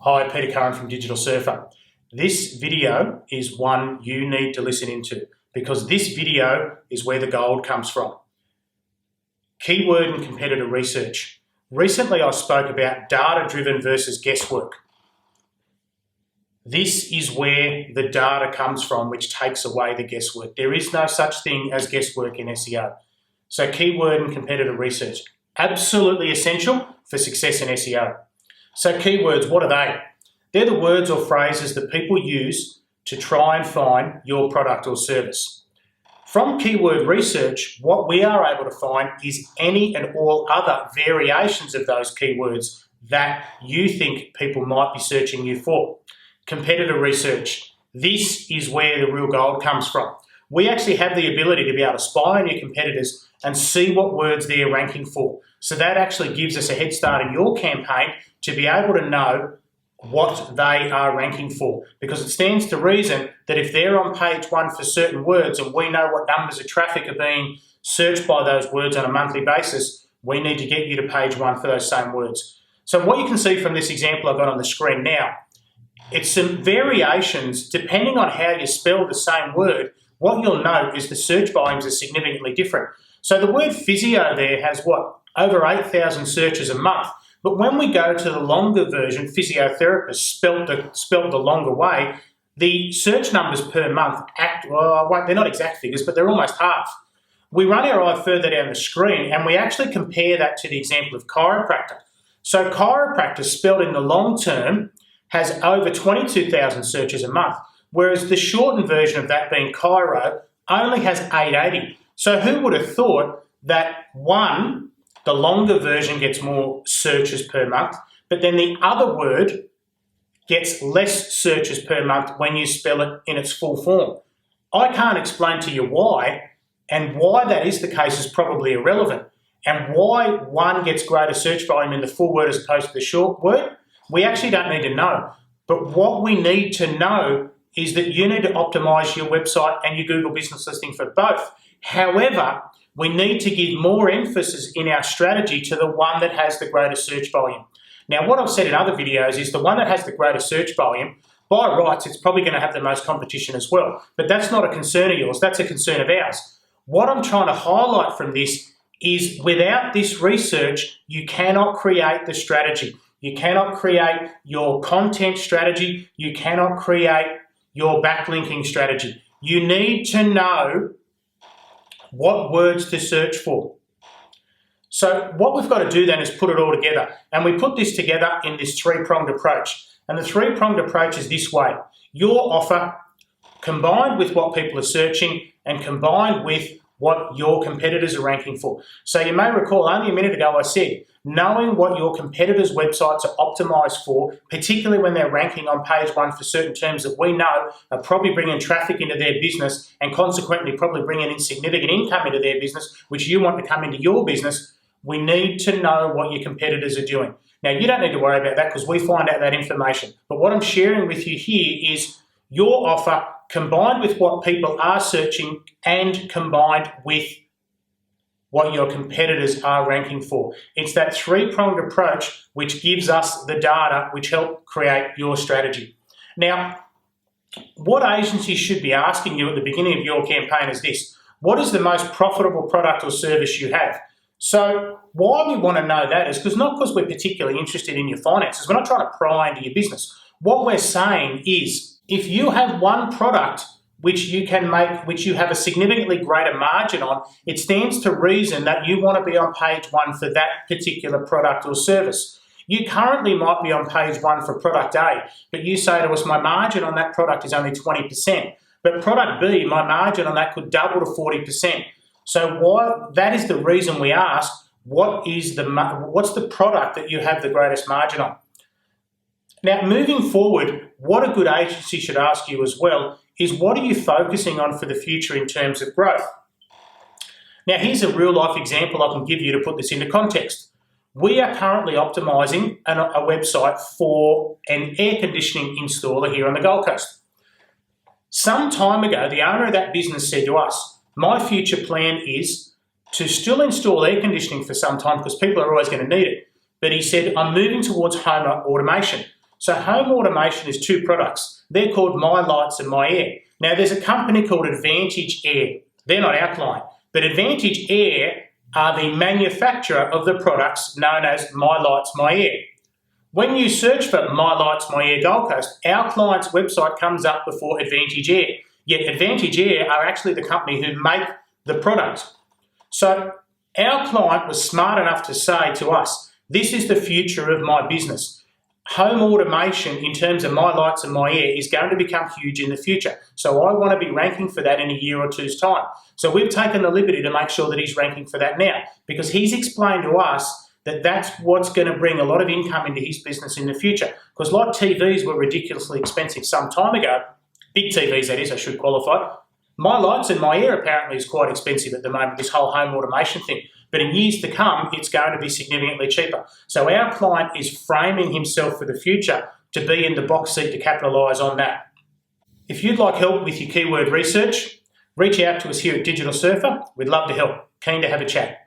Hi, Peter Curran from Digital Surfer. This video is one you need to listen into because this video is where the gold comes from. Keyword and competitor research. Recently I spoke about data-driven versus guesswork. This is where the data comes from, which takes away the guesswork. There is no such thing as guesswork in SEO. So keyword and competitor research, absolutely essential for success in SEO. So keywords, what are they? They're the words or phrases that people use to try and find your product or service. From keyword research, what we are able to find is any and all other variations of those keywords that you think people might be searching you for. Competitor research. This is where the real gold comes from. We actually have the ability to be able to spy on your competitors and see what words they're ranking for. So that actually gives us a head start in your campaign to be able to know what they are ranking for, because it stands to reason that if they're on page one for certain words and we know what numbers of traffic are being searched by those words on a monthly basis, we need to get you to page one for those same words. So what you can see from this example I've got on the screen now, it's some variations depending on how you spell the same word. What you'll note is the search volumes are significantly different. So the word physio there has what? Over 8,000 searches a month. But when we go to the longer version, physiotherapist, spelt the longer way, the search numbers per month they're not exact figures, but they're almost half. We run our eye further down the screen and we actually compare that to the example of chiropractor. So chiropractor spelled in the long term has over 22,000 searches a month, whereas the shortened version of that being chiro only has 880. So who would have thought that the longer version gets more searches per month, but then the other word gets less searches per month when you spell it in its full form? I can't explain to you why, and why that is the case is probably irrelevant. And why one gets greater search volume in the full word as opposed to the short word, we actually don't need to know. But what we need to know is that you need to optimize your website and your Google business listing for both. However, we need to give more emphasis in our strategy to the one that has the greatest search volume. Now, what I've said in other videos is the one that has the greatest search volume, by rights, it's probably going to have the most competition as well. But that's not a concern of yours, that's a concern of ours. What I'm trying to highlight from this is without this research, you cannot create the strategy. You cannot create your content strategy. You cannot create your backlinking strategy. You need to know what words to search for. So what we've got to do then is put it all together. And we put this together in this three-pronged approach. And the three-pronged approach is this way. Your offer combined with what people are searching and combined with what your competitors are ranking for. So you may recall only a minute ago I said, knowing what your competitors' websites are optimized for, particularly when they're ranking on page one for certain terms that we know are probably bringing traffic into their business and consequently probably bringing in significant income into their business, which you want to come into your business, we need to know what your competitors are doing. Now, you don't need to worry about that because we find out that information. But what I'm sharing with you here is your offer combined with what people are searching and combined with what your competitors are ranking for. It's that three-pronged approach which gives us the data which help create your strategy. Now, what agencies should be asking you at the beginning of your campaign is this: what is the most profitable product or service you have? So why we want to know that is not because we're particularly interested in your finances. We're not trying to pry into your business. What we're saying is if you have one product which you can make, which you have a significantly greater margin on, it stands to reason that you want to be on page one for that particular product or service. You currently might be on page one for product A, but you say to us, my margin on that product is only 20%. But product B, my margin on that could double to 40%. So that is the reason we ask, what's the product that you have the greatest margin on? Now, moving forward, what a good agency should ask you as well is what are you focusing on for the future in terms of growth? Now, here's a real-life example I can give you to put this into context. We are currently optimizing a website for an air conditioning installer here on the Gold Coast. Some time ago, the owner of that business said to us, my future plan is to still install air conditioning for some time because people are always going to need it. But he said, I'm moving towards home automation. So home automation is two products. They're called My Lights and My Air. Now there's a company called Advantage Air. They're not our client, but Advantage Air are the manufacturer of the products known as My Lights, My Air. When you search for My Lights, My Air Gold Coast, our client's website comes up before Advantage Air. Yet Advantage Air are actually the company who make the product. So our client was smart enough to say to us, this is the future of my business. Home automation in terms of My Lights and My Air is going to become huge in the future. So I want to be ranking for that in a year or two's time. So we've taken the liberty to make sure that he's ranking for that now, because he's explained to us that that's what's going to bring a lot of income into his business in the future. Because like TVs were ridiculously expensive some time ago, big TVs that is, I should qualify, My Lights and My Air apparently is quite expensive at the moment, this whole home automation thing. But in years to come, it's going to be significantly cheaper. So our client is framing himself for the future to be in the box seat to capitalise on that. If you'd like help with your keyword research, reach out to us here at Digital Surfer. We'd love to help. Keen to have a chat.